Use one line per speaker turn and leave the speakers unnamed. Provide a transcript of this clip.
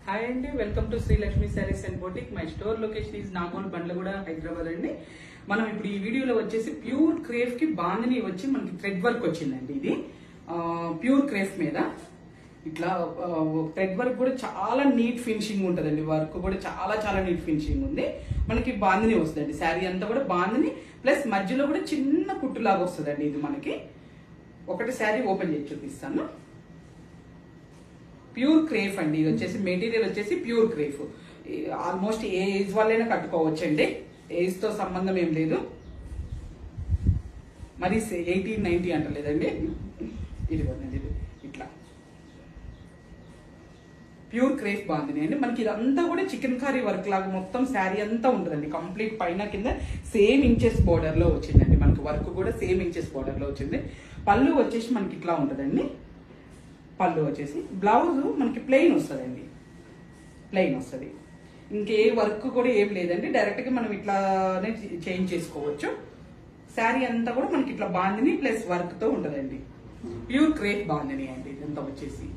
Hi అండి, welcome to Shri Lakshmi sarees and boutique. My store location is Nagole Bandlaguda, Hyderabad అండి. మనం ఇప్పుడు ఈ వీడియోలో వచ్చేసి ప్యూర్ క్రేఫ్ కి బాందిని వచ్చి మనకి థ్రెడ్ వర్క్ వచ్చిందండి. ఇది ప్యూర్ క్రేఫ్ మీద ఇట్లా థ్రెడ్ వర్క్ కూడా చాలా నీట్ ఫినిషింగ్ ఉంటుందండి. వర్క్ కూడా చాలా చాలా నీట్ ఫినిషింగ్ ఉంది. మనకి బాందిని వస్తుందండి. శారీ అంతా కూడా బాందిని ప్లస్ మధ్యలో కూడా చిన్న కుట్టులాగా వస్తుందండి. ఇది మనకి ఒకటి శారీ ఓపెన్ చేసి చూపిస్తాను. ప్యూర్ క్రేఫ్ అండి. ఇది వచ్చేసి మెటీరియల్ వచ్చేసి ప్యూర్ క్రేఫ్. ఆల్మోస్ట్ ఏ ఏజ్ వాళ్ళైనా కట్టుకోవచ్చండి. ఏజ్ తో సంబంధం ఏం లేదు. మరి 18-90 అంటలేదండి. ఇదిగోండి, ఇది ఇట్లా ప్యూర్ క్రేఫ్ బాగుంది అండి. మనకి ఇదంతా కూడా చికెన్ కర్రీ వర్క్ లాగా మొత్తం శారీ అంతా ఉంటుందండి. కంప్లీట్ పైన కింద సేమ్ ఇంచెస్ బోర్డర్ లో వచ్చిందండి. మనకి వర్క్ కూడా సేమ్ ఇంచెస్ బోర్డర్ లో వచ్చింది. పళ్ళు వచ్చేసి మనకి ఇట్లా ఉంటుందండి. పళ్ళు వచ్చేసి బ్లౌజ్ మనకి ప్లెయిన్ వస్తుందండి. ప్లెయిన్ వస్తుంది. ఇంకే వర్క్ కూడా ఏం లేదండి. డైరెక్ట్ గా మనం ఇట్లానే చేంజ్ చేసుకోవచ్చు. శారీ అంతా కూడా మనకి ఇట్లా బాందిని ప్లస్ వర్క్ తో ఉంటుందండి. ప్యూర్ క్రేప్ బాందిని అండి ఇదంతా వచ్చేసి.